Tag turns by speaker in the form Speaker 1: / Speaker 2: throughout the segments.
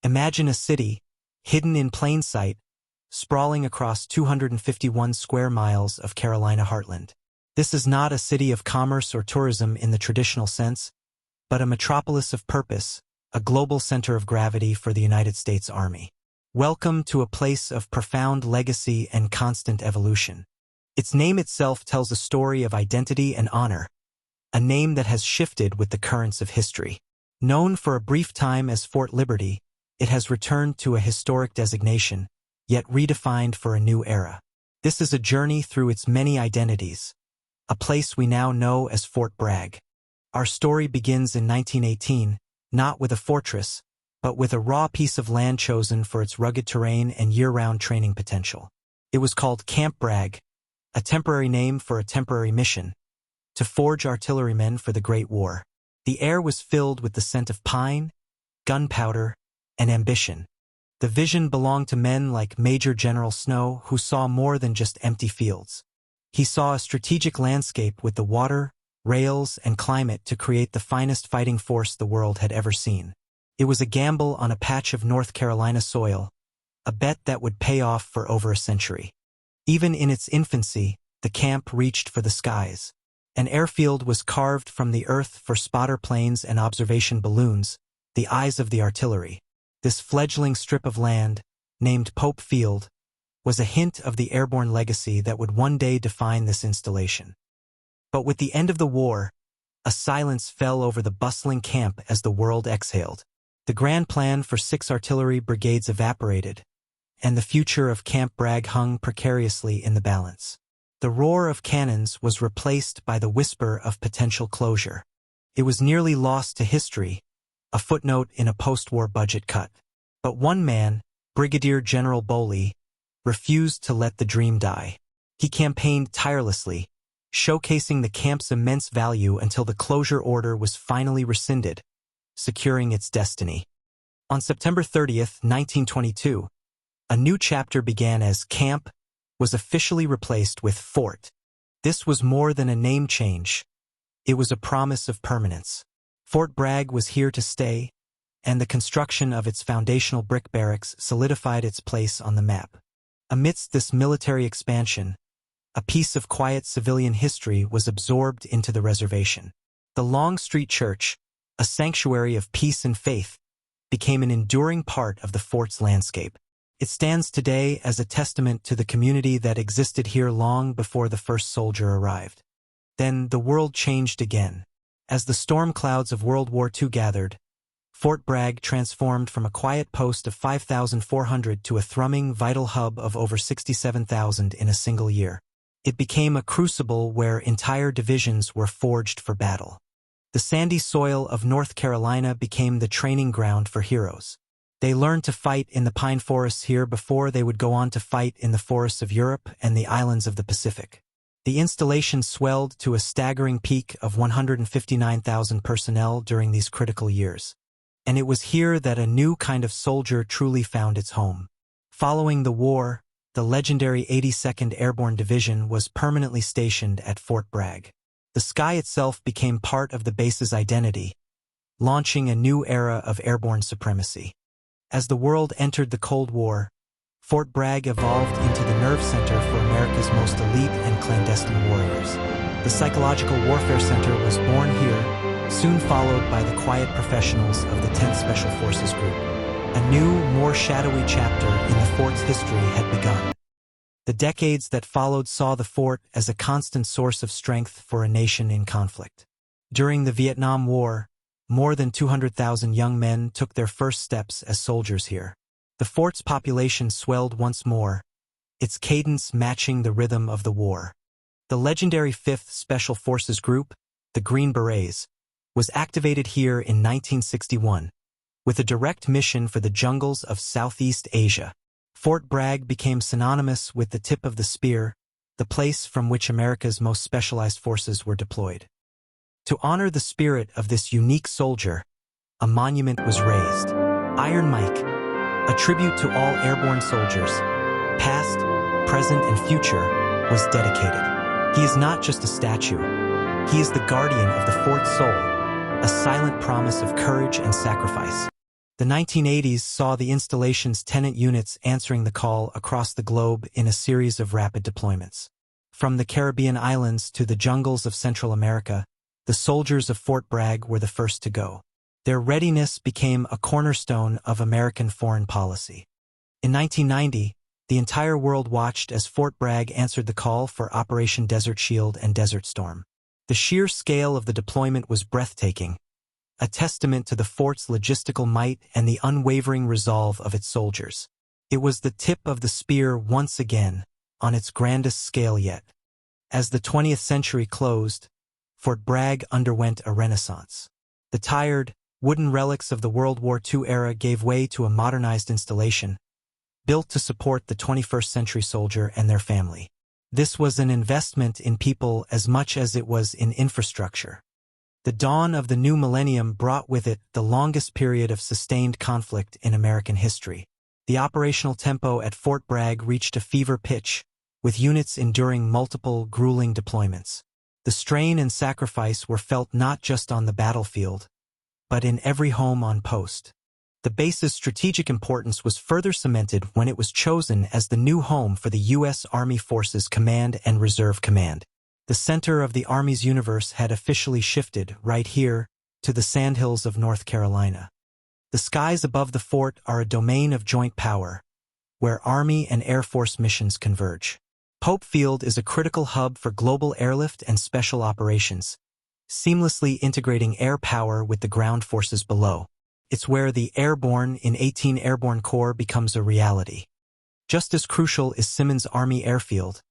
Speaker 1: Imagine a city, hidden in plain sight, sprawling across 251 square miles of Carolina heartland. This is not a city of commerce or tourism in the traditional sense, but a metropolis of purpose, a global center of gravity for the United States Army. Welcome to a place of profound legacy and constant evolution. Its name itself tells a story of identity and honor, a name that has shifted with the currents of history. Known for a brief time as Fort Liberty, it has returned to a historic designation, yet redefined for a new era. This is a journey through its many identities, a place we now know as Fort Bragg. Our story begins in 1918, not with a fortress, but with a raw piece of land chosen for its rugged terrain and year-round training potential. It was called Camp Bragg, a temporary name for a temporary mission, to forge artillerymen for the Great War. The air was filled with the scent of pine, gunpowder, and ambition. The vision belonged to men like Major General Snow, who saw more than just empty fields. He saw a strategic landscape with the water, rails, and climate to create the finest fighting force the world had ever seen. It was a gamble on a patch of North Carolina soil, a bet that would pay off for over a century. Even in its infancy, the camp reached for the skies. An airfield was carved from the earth for spotter planes and observation balloons, the eyes of the artillery. This fledgling strip of land, named Pope Field, was a hint of the airborne legacy that would one day define this installation. But with the end of the war, a silence fell over the bustling camp as the world exhaled. The grand plan for 6 artillery brigades evaporated, and the future of Camp Bragg hung precariously in the balance. The roar of cannons was replaced by the whisper of potential closure. It was nearly lost to history, a footnote in a post-war budget cut. But one man, Brigadier General Boley, refused to let the dream die. He campaigned tirelessly, showcasing the camp's immense value until the closure order was finally rescinded, securing its destiny. On September 30th, 1922, a new chapter began as Camp was officially replaced with Fort. This was more than a name change. It was a promise of permanence. Fort Bragg was here to stay, and the construction of its foundational brick barracks solidified its place on the map. Amidst this military expansion, a piece of quiet civilian history was absorbed into the reservation. The Longstreet Church, a sanctuary of peace and faith, became an enduring part of the fort's landscape. It stands today as a testament to the community that existed here long before the first soldier arrived. Then the world changed again. As the storm clouds of World War II gathered, Fort Bragg transformed from a quiet post of 5,400 to a thrumming, vital hub of over 67,000 in a single year. It became a crucible where entire divisions were forged for battle. The sandy soil of North Carolina became the training ground for heroes. They learned to fight in the pine forests here before they would go on to fight in the forests of Europe and the islands of the Pacific. The installation swelled to a staggering peak of 159,000 personnel during these critical years. And it was here that a new kind of soldier truly found its home. Following the war, the legendary 82nd Airborne Division was permanently stationed at Fort Bragg. The sky itself became part of the base's identity, launching a new era of airborne supremacy. As the world entered the Cold War, Fort Bragg evolved into the nerve center for America's most elite and clandestine warriors. The Psychological Warfare Center was born here, soon followed by the quiet professionals of the 10th Special Forces Group. A new, more shadowy chapter in the fort's history had begun. The decades that followed saw the fort as a constant source of strength for a nation in conflict. During the Vietnam War, more than 200,000 young men took their first steps as soldiers here. The fort's population swelled once more, its cadence matching the rhythm of the war. The legendary 5th Special Forces Group, the Green Berets, was activated here in 1961, with a direct mission for the jungles of Southeast Asia. Fort Bragg became synonymous with the tip of the spear, the place from which America's most specialized forces were deployed. To honor the spirit of this unique soldier, a monument was raised. Iron Mike, a tribute to all airborne soldiers, past, present, and future, was dedicated. He is not just a statue. He is the guardian of the fort's soul, a silent promise of courage and sacrifice. The 1980s saw the installation's tenant units answering the call across the globe in a series of rapid deployments. From the Caribbean islands to the jungles of Central America, the soldiers of Fort Bragg were the first to go. Their readiness became a cornerstone of American foreign policy. In 1990, the entire world watched as Fort Bragg answered the call for Operation Desert Shield and Desert Storm. The sheer scale of the deployment was breathtaking, a testament to the fort's logistical might and the unwavering resolve of its soldiers. It was the tip of the spear once again, on its grandest scale yet. As the 20th century closed, Fort Bragg underwent a renaissance. The tired, wooden relics of the World War II era gave way to a modernized installation, built to support the 21st century soldier and their family. This was an investment in people as much as it was in infrastructure. The dawn of the new millennium brought with it the longest period of sustained conflict in American history. The operational tempo at Fort Bragg reached a fever pitch, with units enduring multiple, grueling deployments. The strain and sacrifice were felt not just on the battlefield, but in every home on post. The base's strategic importance was further cemented when it was chosen as the new home for the U.S. Army Forces Command and Reserve Command. The center of the Army's universe had officially shifted, right here, to the sandhills of North Carolina. The skies above the fort are a domain of joint power, where Army and Air Force missions converge. Pope Field is a critical hub for global airlift and special operations, seamlessly integrating air power with the ground forces below. It's where the Airborne in 18 Airborne Corps becomes a reality. Just as crucial is Simmons Army Airfield,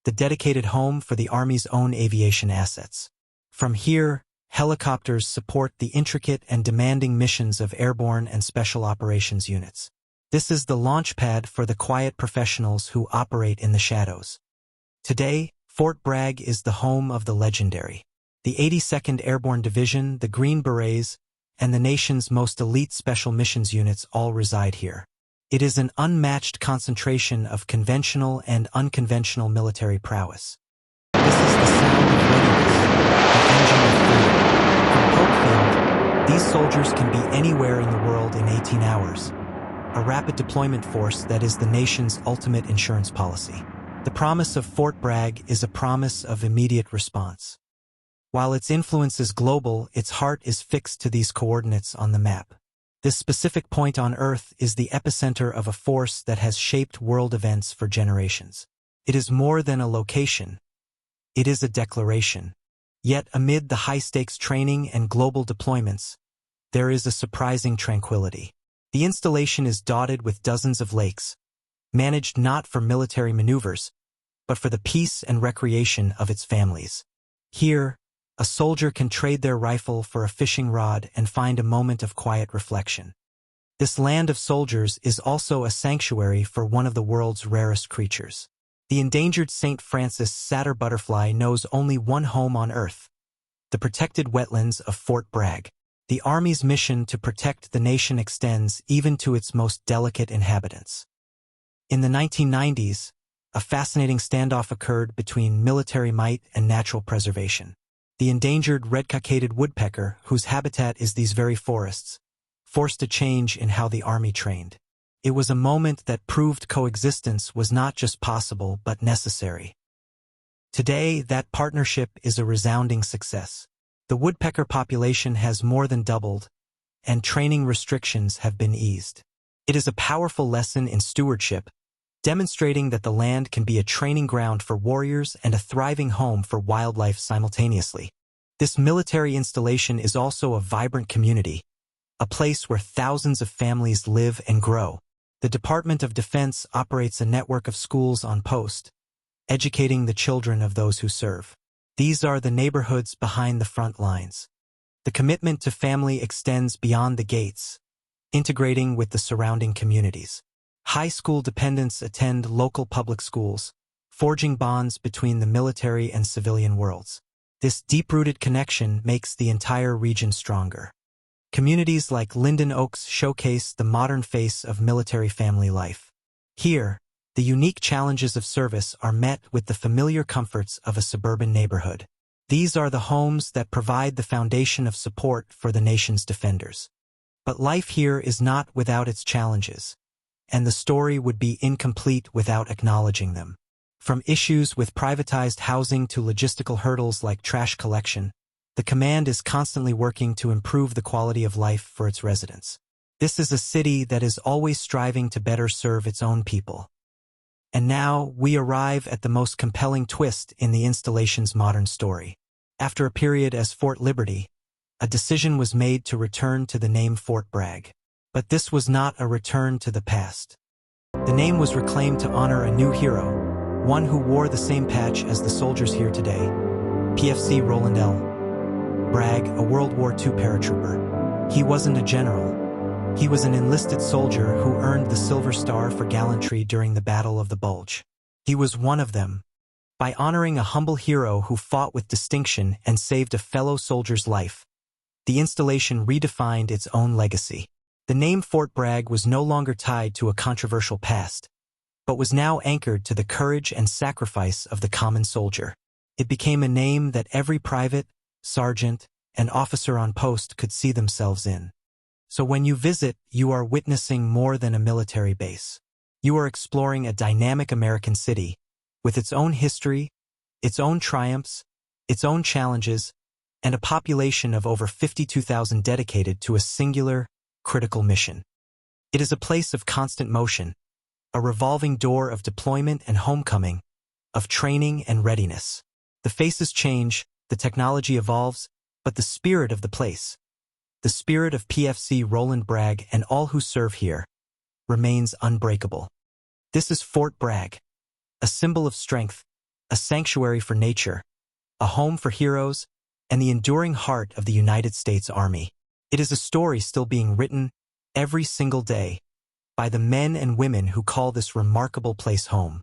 Speaker 1: the dedicated home for the Army's own aviation assets. From here, helicopters support the intricate and demanding missions of airborne and special operations units. This is the launchpad for the quiet professionals who operate in the shadows. Today, Fort Bragg is the home of the legendary. The 82nd Airborne Division, the Green Berets, and the nation's most elite special missions units all reside here. It is an unmatched concentration of conventional and unconventional military prowess. This is the sound of readiness, the engine of freedom. From Pope Field, these soldiers can be anywhere in the world in 18 hours, a rapid deployment force that is the nation's ultimate insurance policy. The promise of Fort Bragg is a promise of immediate response. While its influence is global, its heart is fixed to these coordinates on the map. This specific point on Earth is the epicenter of a force that has shaped world events for generations. It is more than a location. It is a declaration. Yet amid the high-stakes training and global deployments, there is a surprising tranquility. The installation is dotted with dozens of lakes, managed not for military maneuvers, but for the peace and recreation of its families. Here, a soldier can trade their rifle for a fishing rod and find a moment of quiet reflection. This land of soldiers is also a sanctuary for one of the world's rarest creatures. The endangered St. Francis satyr butterfly knows only one home on Earth, the protected wetlands of Fort Bragg. The Army's mission to protect the nation extends even to its most delicate inhabitants. In the 1990s, a fascinating standoff occurred between military might and natural preservation. The endangered red-cockaded woodpecker, whose habitat is these very forests, forced a change in how the Army trained. It was a moment that proved coexistence was not just possible but necessary. Today, that partnership is a resounding success. The woodpecker population has more than doubled, and training restrictions have been eased. It is a powerful lesson in stewardship, demonstrating that the land can be a training ground for warriors and a thriving home for wildlife simultaneously. This military installation is also a vibrant community, a place where thousands of families live and grow. The Department of Defense operates a network of schools on post, educating the children of those who serve. These are the neighborhoods behind the front lines. The commitment to family extends beyond the gates, integrating with the surrounding communities. High school dependents attend local public schools, forging bonds between the military and civilian worlds. This deep-rooted connection makes the entire region stronger. Communities like Linden Oaks showcase the modern face of military family life. Here, the unique challenges of service are met with the familiar comforts of a suburban neighborhood. These are the homes that provide the foundation of support for the nation's defenders. But life here is not without its challenges, and the story would be incomplete without acknowledging them. From issues with privatized housing to logistical hurdles like trash collection, the command is constantly working to improve the quality of life for its residents. This is a city that is always striving to better serve its own people. And now we arrive at the most compelling twist in the installation's modern story. After a period as Fort Liberty, a decision was made to return to the name Fort Bragg. But this was not a return to the past. The name was reclaimed to honor a new hero, one who wore the same patch as the soldiers here today, PFC Roland L. Bragg, a World War II paratrooper. He wasn't a general. He was an enlisted soldier who earned the Silver Star for gallantry during the Battle of the Bulge. He was one of them. By honoring a humble hero who fought with distinction and saved a fellow soldier's life, the installation redefined its own legacy. The name Fort Bragg was no longer tied to a controversial past, but was now anchored to the courage and sacrifice of the common soldier. It became a name that every private, sergeant, and officer on post could see themselves in. So when you visit, you are witnessing more than a military base. You are exploring a dynamic American city, with its own history, its own triumphs, its own challenges, and a population of over 52,000 dedicated to a singular, critical mission. It is a place of constant motion, a revolving door of deployment and homecoming, of training and readiness. The faces change, the technology evolves, but the spirit of the place, the spirit of PFC Roland Bragg and all who serve here, remains unbreakable. This is Fort Bragg, a symbol of strength, a sanctuary for nature, a home for heroes, and the enduring heart of the United States Army. It is a story still being written every single day by the men and women who call this remarkable place home.